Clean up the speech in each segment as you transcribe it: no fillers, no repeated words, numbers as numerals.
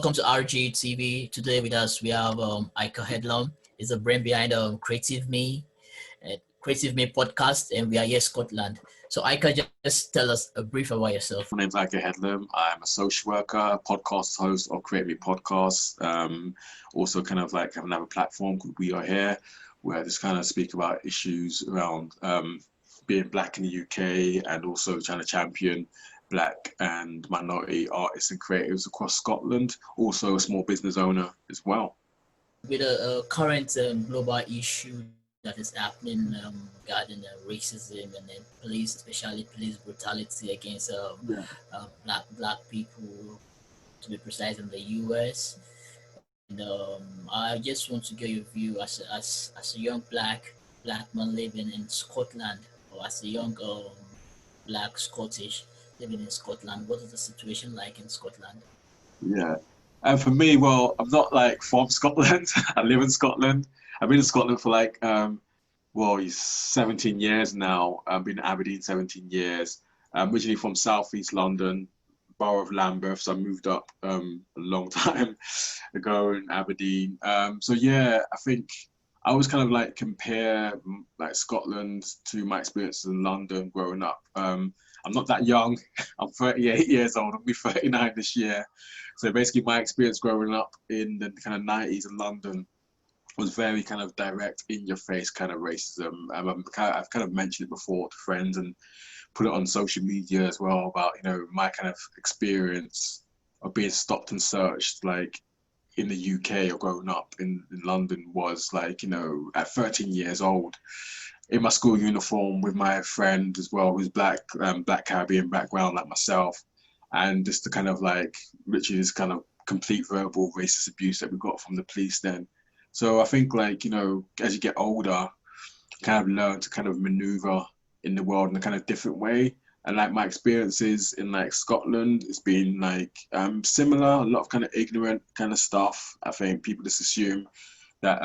welcome to RG TV. Today with us we have Headlum. He's the brain behind Creative Me podcast, and we are here in Scotland. So Ika, just tell us a brief about yourself. My name's Headlum. I'm a social worker, podcast host of Create Me Podcast. Also kind of like have another platform called We Are Here, where I just kind of speak about issues around being Black in the UK and also trying to champion Black and minority artists and creatives across Scotland. Also a small business owner as well. With a current global issue that is happening regarding racism and then police, especially police brutality against black people, to be precise, in the US. And I just want to get your view as a young black man living in Scotland, or as a young Black Scottish living in Scotland. What is the situation like in Scotland? Yeah. And for me, well, I'm not like from Scotland. I live in Scotland. I've been in Scotland for like, 17 years now. I've been in Aberdeen 17 years. I'm originally from Southeast London, borough of Lambeth. So I moved up a long time ago in Aberdeen. So yeah, I think I always kind of like compare like Scotland to my experiences in London growing up. I'm not that young. I'm 38 years old. I'll be 39 this year. So basically my experience growing up in the kind of 90s in London was very kind of direct, in your face kind of racism. I've kind of mentioned it before to friends and put it on social media as well about, you know, my kind of experience of being stopped and searched like in the UK or growing up in London was like, you know, at 13 years old, in my school uniform with my friend as well, who's Black Caribbean background like myself, and just the kind of like literally this kind of complete verbal racist abuse that we got from the police then. So I think like, you know, as you get older, you kind of learn to kind of maneuver in the world in a kind of different way. And like my experiences in like Scotland, it's been like similar, a lot of kind of ignorant kind of stuff. I think people just assume that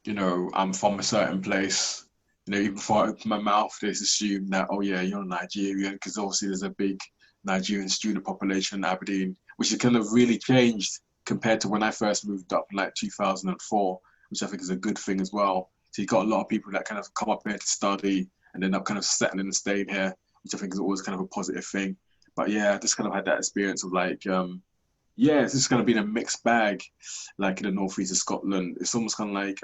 you know, I'm from a certain place. You know, even before I open my mouth, they just assume that, oh yeah, you're Nigerian, because obviously there's a big Nigerian student population in Aberdeen, which has kind of really changed compared to when I first moved up in like 2004, which I think is a good thing as well. So you've got a lot of people that kind of come up here to study and end up kind of settling and staying here, which I think is always kind of a positive thing. But yeah, I just kind of had that experience of like, yeah, it's just kind of been a mixed bag, like in the northeast of Scotland. It's almost kind of like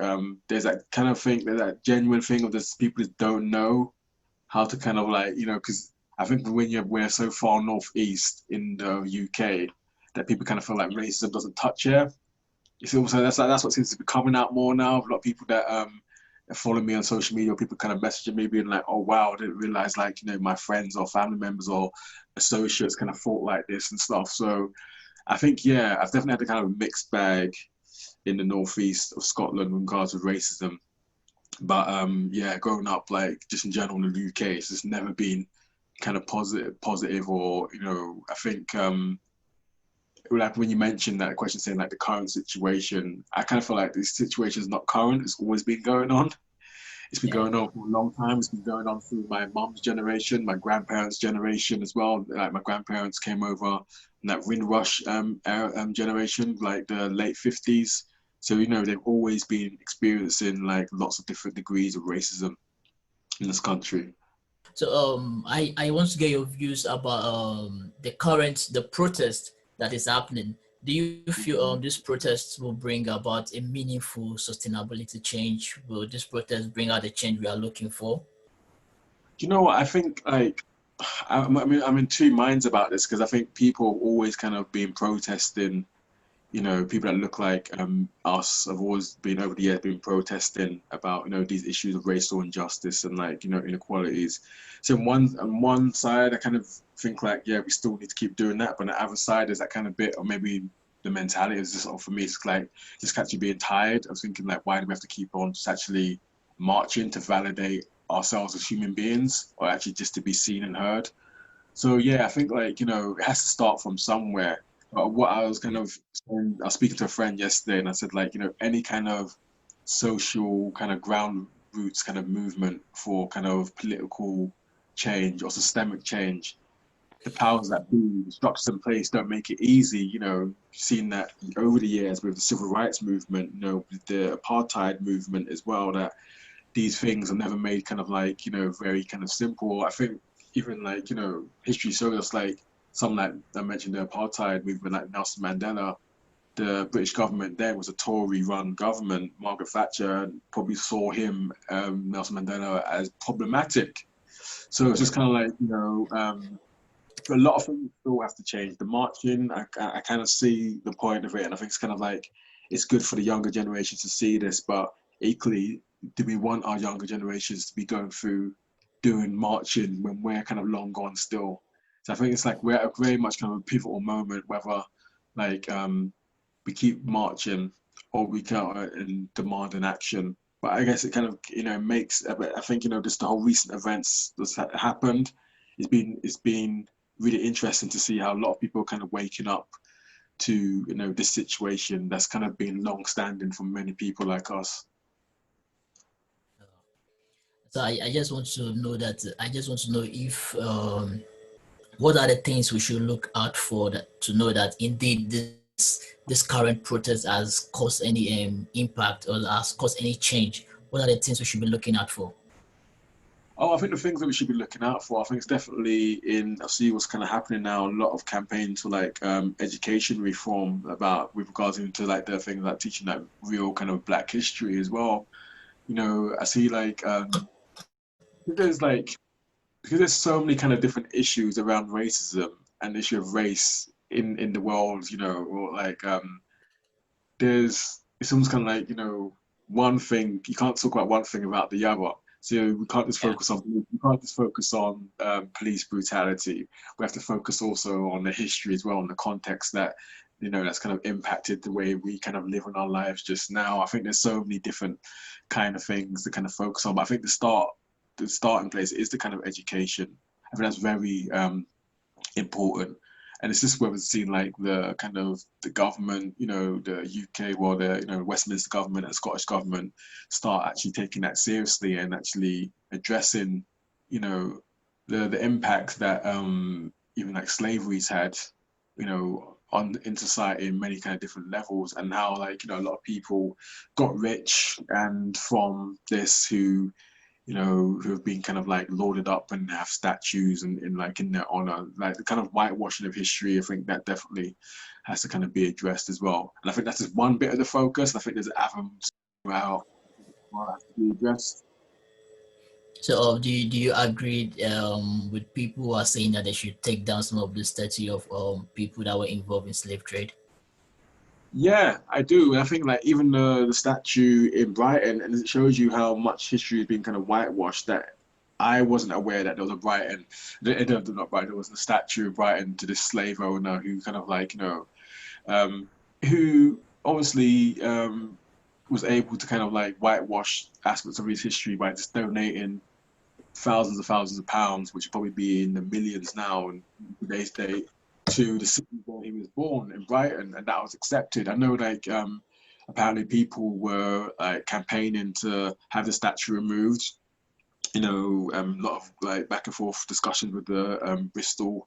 there's that kind of thing, there's that genuine thing of this people that don't know how to kind of like, you know, because I think when we're so far northeast in the UK that people kind of feel like racism doesn't touch here. It's also that's what seems to be coming out more now. A lot of people that follow me on social media, people kind of messaging me being like, oh wow, I didn't realize like, you know, my friends or family members or associates kind of thought like this and stuff. So I think, yeah, I've definitely had a kind of mixed bag in the northeast of Scotland with regards to racism. But yeah, growing up, like just in general in the UK, it's just never been kind of positive or, you know, I think like when you mentioned that question saying like the current situation, I kind of feel like this situation is not current. It's always been going on. It's been going on for a long time. It's been going on through my mom's generation, my grandparents' generation as well. Like my grandparents came over in that Windrush generation, like the late 50s. So, you know, they've always been experiencing like lots of different degrees of racism in this country. So I want to get your views about the protest that is happening. Do you feel this protest will bring about a meaningful sustainability change? Will this protest bring out the change we are looking for? Do you know what? I think like I'm in two minds about this because I think people have always kind of been protesting. You know, people that look like us have always been over the years been protesting about, you know, these issues of racial injustice and like, you know, inequalities. So on one side, I kind of think like, yeah, we still need to keep doing that. But on the other side, there's that kind of bit, or maybe the mentality is just, or for me, it's like just actually being tired. I was thinking like, why do we have to keep on just actually marching to validate ourselves as human beings, or actually just to be seen and heard? So yeah, I think like, you know, it has to start from somewhere. What I was kind of saying, I was speaking to a friend yesterday and I said like, you know, any kind of social kind of ground roots kind of movement for kind of political change or systemic change the powers that be, the structures in place don't make it easy. You know, seen that over the years with the civil rights movement, you know, with the apartheid movement as well, that these things are never made kind of like, you know, very kind of simple. I think even like, you know, history shows us like some like I mentioned the apartheid movement, like Nelson Mandela, the British government there was a Tory-run government. Margaret Thatcher probably saw him, Nelson Mandela, as problematic. So it's just kind of like, you know, a lot of things still have to change. The marching, I kind of see the point of it, and I think it's kind of like it's good for the younger generations to see this, but equally, do we want our younger generations to be going through doing marching when we're kind of long gone still? So I think it's like we're at a very much kind of a pivotal moment, whether like we keep marching or we go and demand an action. But I guess it kind of, you know, makes, I think, you know, just the whole recent events that's happened, it's been really interesting to see how a lot of people are kind of waking up to, you know, this situation that's kind of been long standing for many people like us. So I just want to know that I just want to know if what are the things we should look out for that, to know that indeed this current protest has caused any impact or has caused any change. What are the things we should be looking out for? Oh, I think the things that we should be looking out for, I think it's definitely in, I see what's kind of happening now, a lot of campaigns for like education reform about with regards into like the things like teaching like real kind of black history as well. You know, I see like there's like because there's so many kind of different issues around racism and the issue of race in the world, you know, or like there's it's almost kind of like, you know, one thing you can't talk about one thing about the other. So we can't just Yeah. focus on we can't just focus on police brutality. We have to focus also on the history as well, on the context that, you know, that's kind of impacted the way we kind of live in our lives just now. I think there's so many different kind of things to kind of focus on. But I think the starting place is the kind of education. I think that's very important. And it's just where we've seen like the kind of the government, you know, the UK, well, the, you know, Westminster government and Scottish government start actually taking that seriously and actually addressing, you know, the impact that even like slavery's had, you know, on in society in many kind of different levels, and how like, you know, a lot of people got rich and from this who, you know, who have been kind of like lauded up and have statues and in like in their honor, like the kind of whitewashing of history. I think that definitely has to kind of be addressed as well. And I think that's just one bit of the focus. I think there's avenues how has to be addressed. So do you agree with people who are saying that they should take down some of the statue of people that were involved in slave trade? Yeah, I do. I think like even the statue in Brighton, and it shows you how much history has been kind of whitewashed. That I wasn't aware that there was a Brighton, not Brighton, there was a statue of Brighton to this slave owner who kind of like, you know, um, who obviously was able to kind of like whitewash aspects of his history by just donating thousands of pounds, which would probably be in the millions now in today's date, to the city where he was born in Brighton, and that was accepted. I know like apparently people were like campaigning to have the statue removed. You know, a lot of like back and forth discussions with the Bristol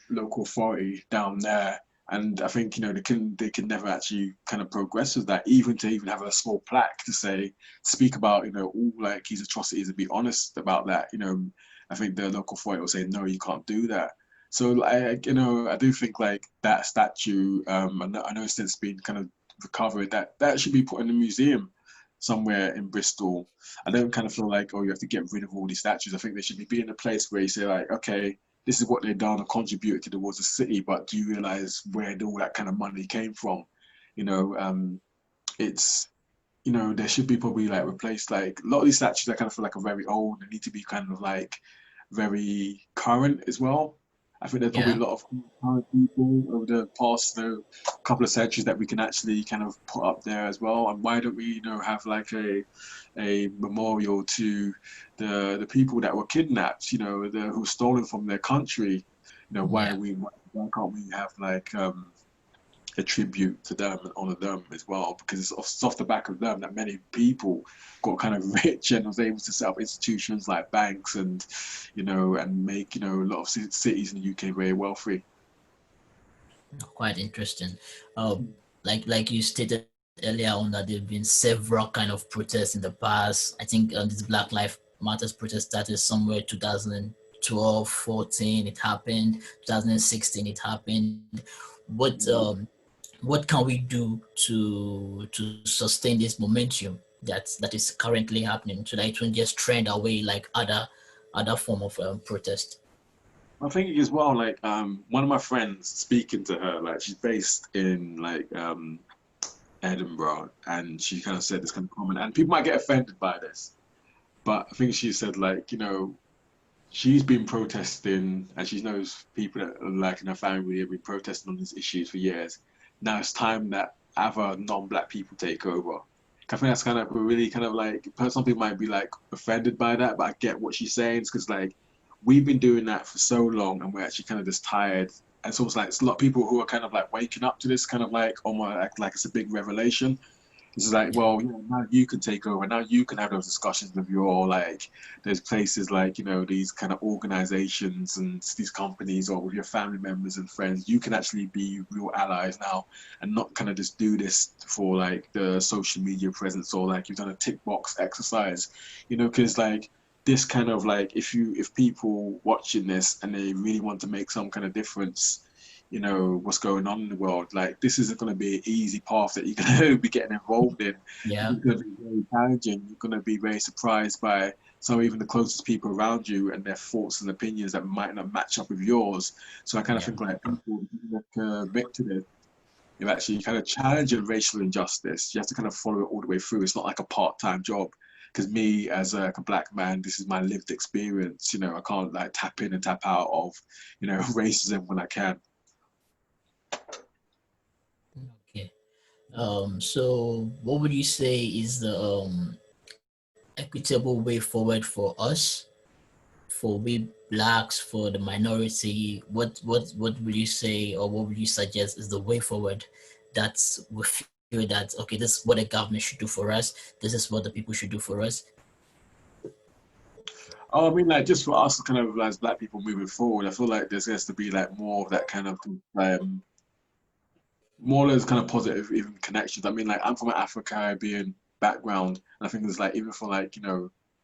local authority down there. And I think, you know, they can never actually kind of progress with that, even to even have a small plaque to say speak about, you know, all like his atrocities and be honest about that. You know, I think the local authority will say no, you can't do that. So like, you know, I do think like that statue, I know it's since been kind of recovered, that should be put in a museum somewhere in Bristol. I don't kind of feel like, oh, you have to get rid of all these statues. I think they should be in a place where you say like, okay, this is what they've done and contributed towards the city, but do you realize where all that kind of money came from? You know, it's, you know, there should be probably like replaced, like a lot of these statues I kind of feel like are very old. They need to be kind of like very current as well. I think there's probably a Yeah. lot of current people over the past, you know, couple of centuries that we can actually kind of put up there as well. And why don't we, you know, have like a memorial to the people that were kidnapped, you know, who were stolen from their country? You know, Yeah. why can't we have like a tribute to them and honor them as well, because it's off the back of them that many people got kind of rich and was able to set up institutions like banks and, and make, a lot of cities in the UK very wealthy. Quite interesting. Like you stated earlier on that there've been several kind of protests in the past. I think this Black Lives Matters protest started somewhere 2012, 14. It happened. 2016, it happened. What Yeah. what can we do to sustain this momentum that is currently happening so that it won't just trend away like other form of protest? I think as well, like one of my friends speaking to her, like she's based in like Edinburgh, and she kind of said this kind of comment, and people might get offended by this, but I think she said like, she's been protesting, and she knows people that are like in her family have been protesting on these issues for years. Now it's time that other non-black people take over. I think that's kind of really kind of like some people might be like offended by that, but I get what she's saying because like we've been doing that for so long, and we're actually kind of just tired. And it's almost like it's a lot of people who are kind of like waking up to this, kind of like almost like it's a big revelation. It's like, Yeah, well, now you can take over. Now you can have those discussions with your like. There's places like these kind of organizations and these companies, or with your family members and friends. You can actually be real allies now, and not kind of just do this for like the social media presence or like you've done a tick box exercise. Because like this kind of like if people watching this and they really want to make some kind of difference, what's going on in the world. Like this isn't going to be an easy path that you're going to be getting involved in. yeah, It's going to be very challenging. You're going to be very surprised by some even the closest people around you and their thoughts and opinions that might not match up with yours. So I kind of yeah, think like people that commit to this, you're actually kind of challenging racial injustice. You have to kind of follow it all the way through. It's not like a part-time job. Because me, as a black man, this is my lived experience. I can't like tap in and tap out of, racism when I can. okay. So what would you say is the equitable way forward for us, for we blacks, for the minority? What would you say, or what would you suggest is the way forward that we feel that okay, this is what the government should do for us, this is what the people should do for us? Oh, I mean, like just for us, kind of as black people moving forward, I feel like there's has to be like more of that kind of more of those kind of positive even connections. I mean, like I'm from an Afro-Caribbean background, and I think it's like even for like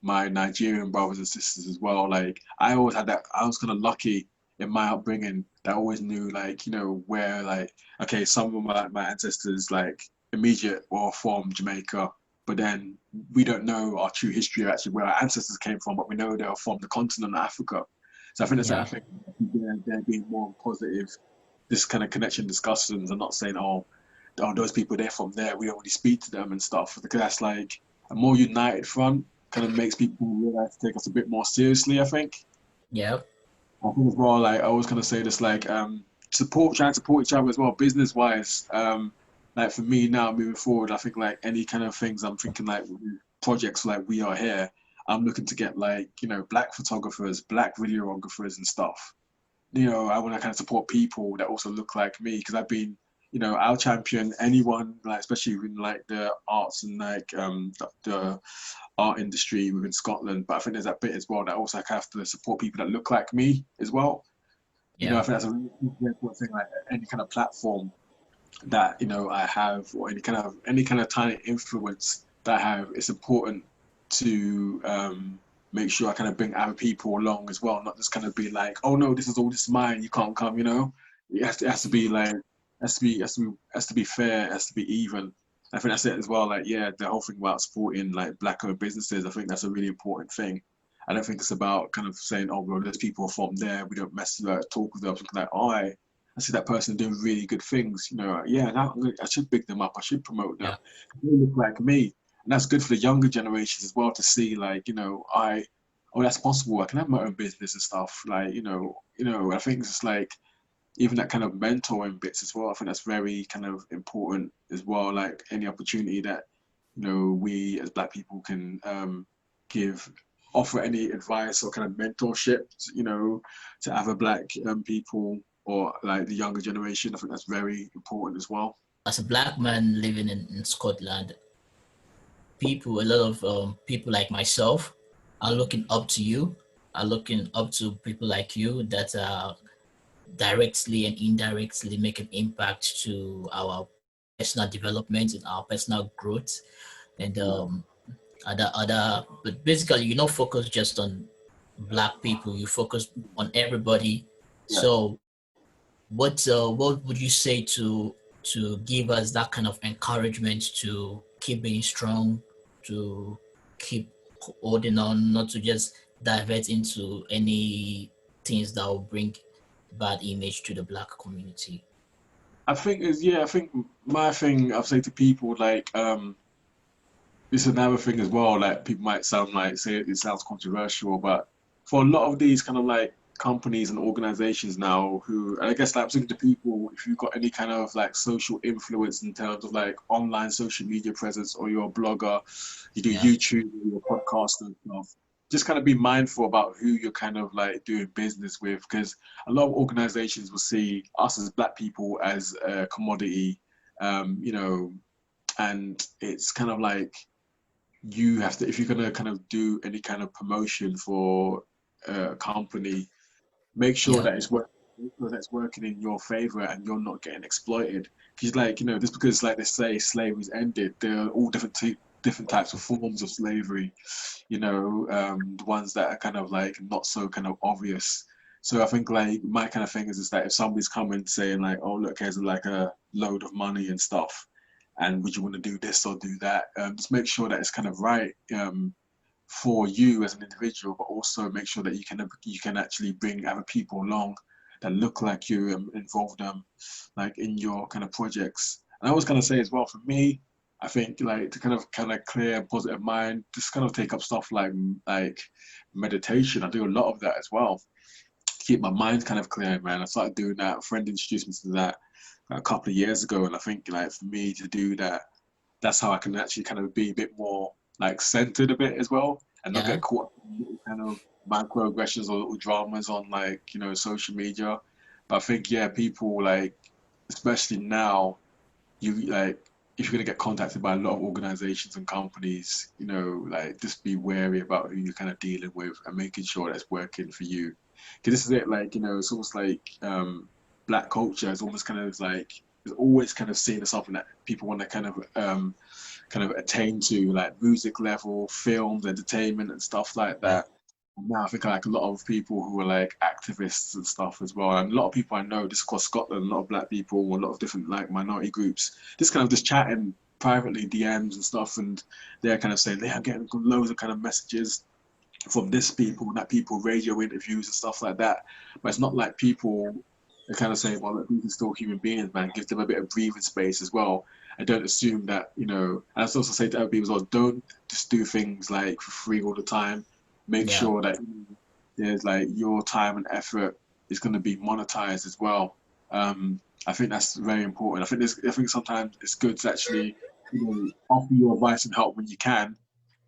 my Nigerian brothers and sisters as well. Like I always had that. I was kind of lucky in my upbringing that I always knew like where like okay, some of my ancestors like immediate were from Jamaica, but then we don't know our true history of actually where our ancestors came from, but we know they're from the continent of Africa. So I think that's I Yeah, think they're being more positive this kind of connection discussions and not saying, those people they're from there, we don't really speak to them and stuff. Because that's like a more united front kind of makes people realize to take us a bit more seriously, I think. yeah, I think as well, like I always kind of say this like trying to support each other as well, business wise. Like for me now moving forward, I think like any kind of things I'm thinking like projects like We Are Here, I'm looking to get like, black photographers, black videographers and stuff. I want to kind of support people that also look like me because I've been, I'll champion anyone, like especially in like the arts and like the art industry within Scotland. But I think there's that bit as well that also I have to support people that look like me as well. I yeah, think that's a really important thing. Like any kind of platform that I have, or any kind of tiny influence that I have, it's important to make sure I kind of bring other people along as well, not just kind of be like, oh no, this is mine, you can't come. It has to be like has to be fair, it has to be even. I think that's it as well. Like yeah, the whole thing about supporting like black-owned businesses, I think that's a really important thing. I don't think it's about kind of saying, oh well, there's people from there, we don't mess with talk with them, something like, oh, I see that person doing really good things. Yeah, now I should big them up. I should promote them. yeah, They look like me, and that's good for the younger generations as well to see. Like, oh, that's possible. I can have my own business and stuff. Like, I think it's like even that kind of mentoring bits as well. I think that's very kind of important as well. Like any opportunity that we as black people can give, offer any advice or kind of mentorship, to other black people or like the younger generation. I think that's very important as well. As a black man living in Scotland, people, a lot of people like myself, are looking up to you, are looking up to people like you that directly and indirectly make an impact to our personal development and our personal growth and Yeah. but basically you don't focus just on black people, you focus on everybody. Yeah. So what would you say to give us that kind of encouragement to keep being strong, to keep holding on, not to just divert into any things that will bring bad image to the black community? I think is yeah. I think my thing I've said to people like it's another thing as well. Like people might sound like say it sounds controversial, but for a lot of these kind of like companies and organizations now, who and I guess like I'm thinking to people, if you've got any kind of like social influence in terms of like online social media presence, or you're a blogger, you do Yeah, YouTube, or you're a podcaster and stuff, just kind of be mindful about who you're kind of like doing business with, because a lot of organizations will see us as black people as a commodity, you know, and it's kind of like you have to if you're going to kind of do any kind of promotion for a company, make sure yeah, that it's working in your favor and you're not getting exploited. Because like just because like they say slavery's ended, there are all different types of forms of slavery, the ones that are kind of like not so kind of obvious. So I think like my kind of thing is that if somebody's coming saying like, oh look, here's like a load of money and stuff, and would you want to do this or do that, just make sure that it's kind of right, for you as an individual, but also make sure that you can actually bring other people along that look like you and involve them like in your kind of projects. And I always kind of say as well, for me, I think like to kind of clear and positive mind, just kind of take up stuff like meditation. I do a lot of that as well to keep my mind kind of clear, man. I started doing that. A friend introduced me to that a couple of years ago, and I think like for me to do that, that's how I can actually kind of be a bit more like centered a bit as well, and not yeah, get caught up in little kind of microaggressions or dramas on like social media. But I think yeah, people like especially now, you like if you're gonna get contacted by a lot of organizations and companies, like just be wary about who you're kind of dealing with and making sure that's working for you. Because this is it, like it's almost like black culture is almost kind of like is always kind of seen as something that people want to kind of attain to, like music level, films, entertainment, and stuff like yeah, that. Now I think like a lot of people who are like activists and stuff as well, and a lot of people I know just across Scotland, a lot of black people, a lot of different like minority groups, just kind of just chatting privately, DMs and stuff, and they're kind of saying they are getting loads of kind of messages from this people, that people, radio interviews and stuff like that. But it's not like people are kind of saying, well, look, these are still human beings, man. Give them a bit of breathing space as well. I don't assume that, and I also say to other people as well, don't just do things like for free all the time. Make yeah. sure that there's like your time and effort is going to be monetized as well. I think that's very important. I think sometimes it's good to actually, offer your advice and help when you can,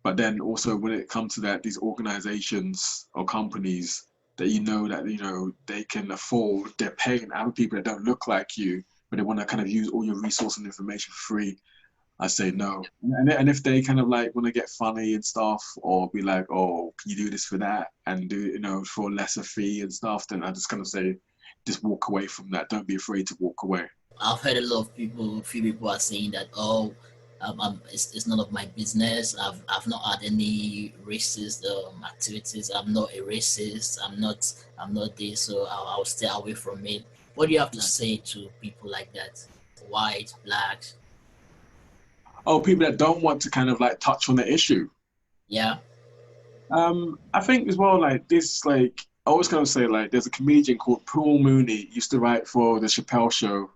but then also when it comes to that, these organizations or companies that that they can afford, they're paying other people that don't look like you, but they want to kind of use all your resource and information for free. I say no. And if they kind of like want to get funny and stuff, or be like, oh, can you do this for that, and do for a lesser fee and stuff, then I just kind of say, just walk away from that. Don't be afraid to walk away. I've heard a lot of people, a few people are saying that, oh, it's none of my business. I've not had any racist activities. I'm not a racist. I'm not this, so I'll stay away from it. What do you have to say to people like that? White, black, Oh, people that don't want to kind of like touch on the issue. yeah, I think as well, like this, like I always kind of say, like there's a comedian called Paul Mooney used to write for the Chappelle Show.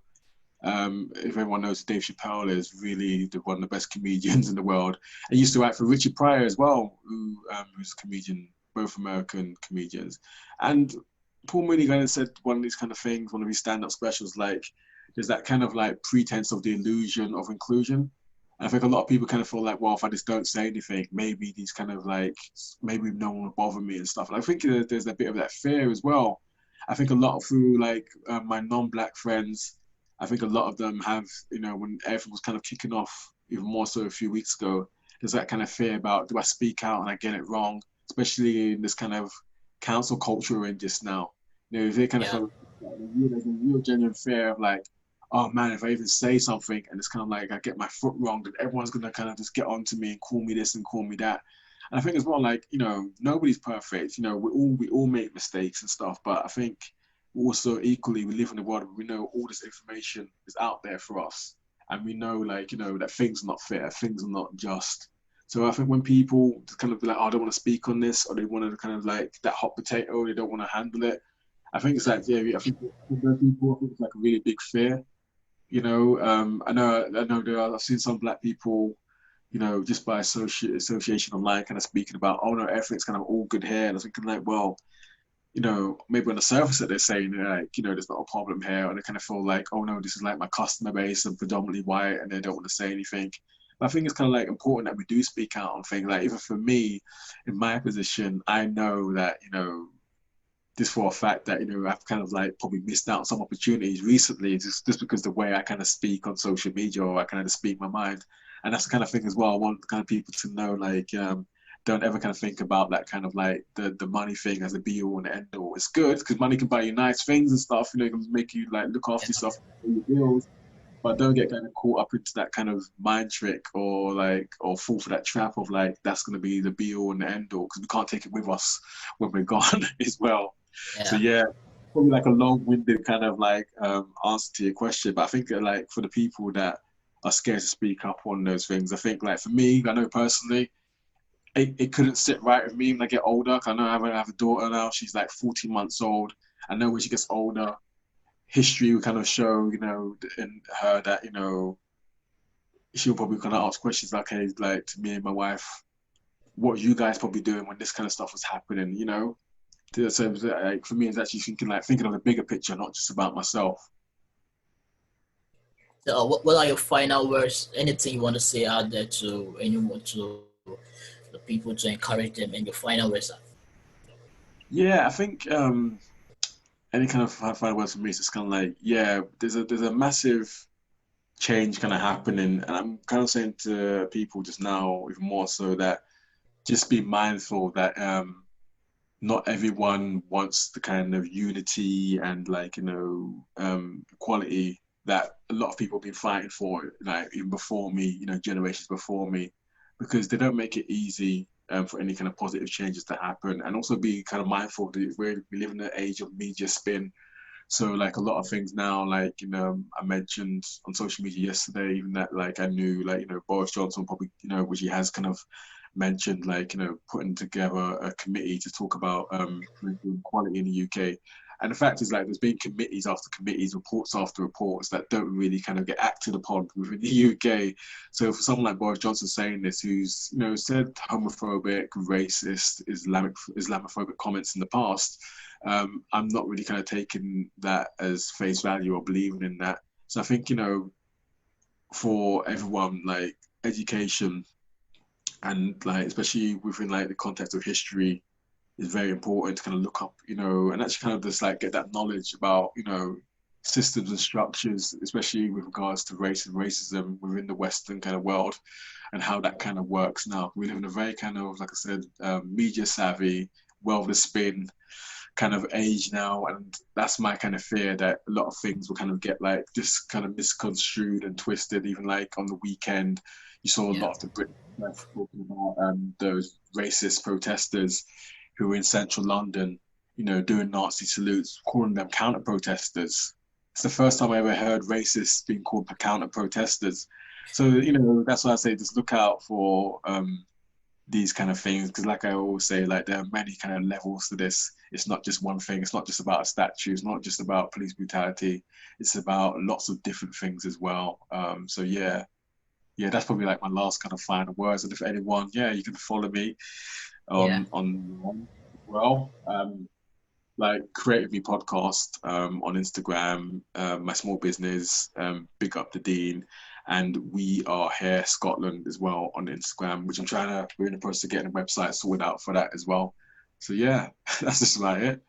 If everyone knows who Dave Chappelle is, really one of the best comedians in the world. And he used to write for Richard Pryor as well, who's a comedian, both American comedians. And Paul Mooney kind of said one of these kind of things, one of his stand-up specials, like there's that kind of like pretense of the illusion of inclusion. And I think a lot of people kind of feel like, well, if I just don't say anything, maybe these kind of like, maybe no one will bother me and stuff. And I think there's a bit of that fear as well. I think a lot through like my non-black friends, I think a lot of them have, when everything was kind of kicking off, even more so a few weeks ago, there's that kind of fear about, do I speak out and I get it wrong, especially in this kind of council culture we're in just now. They kind of Yeah. feel like there's a real genuine fear of like, oh man, if I even say something and it's kind of like I get my foot wrong, then everyone's gonna kind of just get onto me and call me this and call me that. And I think as well, like, nobody's perfect. We all make mistakes and stuff, but I think also equally we live in a world where we know all this information is out there for us. And we know like, that things are not fair, things are not just. So I think when people just kind of be like, oh, I don't want to speak on this, or they want to kind of like that hot potato, they don't want to handle it. I think it's like, yeah, I think for those people, I think it's like a really big fear. I know I've seen some black people, just by association online, kind of speaking about, oh no, everything's kind of all good here. And I was thinking like, well, maybe on the surface that they're saying like, there's not a problem here, and they kind of feel like, oh no, this is like my customer base and predominantly white, and they don't want to say anything. But I think it's kind of like important that we do speak out on things. Like even for me, in my position, I know that just for a fact that I've kind of like probably missed out on some opportunities recently, just because the way I kind of speak on social media, or I kind of speak my mind. And that's the kind of thing as well. I want kind of people to know, like, don't ever kind of think about that kind of like the money thing as a be all and end all. It's good because money can buy you nice things and stuff. It can make you like look after yourself, pay your bills. But don't get kind of caught up into that kind of mind trick, or fall for that trap of like that's going to be the be all and the end all, because we can't take it with us when we're gone as well. So Yeah. yeah, probably like a long-winded kind of like answer to your question, but I think like for the people that are scared to speak up on those things, I think like for me, I know personally, it couldn't sit right with me when I get older. I know I have a daughter now; she's like 14 months old. I know when she gets older, history will kind of show, in her that she'll probably kind of ask questions like, hey, like to me and my wife, what are you guys probably doing when this kind of stuff was happening. So like, for me, it's actually thinking of the bigger picture, not just about myself. So, what are your final words? Anything you want to say out there to anyone, to the people, to encourage them, and your final words? Yeah, I think any kind of final words for me is just kind of like, yeah, there's a massive change kind of happening, and I'm kind of saying to people just now, even more so, that just be mindful that not everyone wants the kind of unity and like equality that a lot of people have been fighting for, like even before me, generations before me, because they don't make it easy for any kind of positive changes to happen. And also be kind of mindful that we live in an age of media spin. So like a lot of things now, like I mentioned on social media yesterday, even that like I knew like Boris Johnson probably which he has kind of mentioned, like putting together a committee to talk about racial equality in the UK. And the fact is, like, there's been committees after committees, reports after reports that don't really kind of get acted upon within the UK. So for someone like Boris Johnson saying this, who's said homophobic, racist, Islamophobic comments in the past, I'm not really kind of taking that as face value or believing in that. So I think for everyone, like education and like especially within like the context of history is very important to kind of look up, and actually kind of just like get that knowledge about, systems and structures, especially with regards to race and racism within the Western kind of world and how that kind of works now. We live in a very kind of, like I said, media savvy, world of spin kind of age now. And that's my kind of fear, that a lot of things will kind of get like just kind of misconstrued and twisted. Even like on the weekend, you saw a Yeah. lot of the British press talking about those racist protesters who were in central London, doing Nazi salutes, calling them counter protesters. It's the first time I ever heard racists being called counter protesters. So, that's why I say just look out for these kind of things, because like I always say, like there are many kind of levels to this. It's not just one thing. It's not just about a statue. It's not just about police brutality. It's about lots of different things as well. So yeah, that's probably like my last kind of final words. And if anyone, yeah, you can follow me Yeah. on well, like Creative Me Podcast on Instagram, my small business, Big Up the Dean, and We Are Here Scotland as well on Instagram, which we're in the process of getting a website sorted out for that as well. So yeah, that's just about it.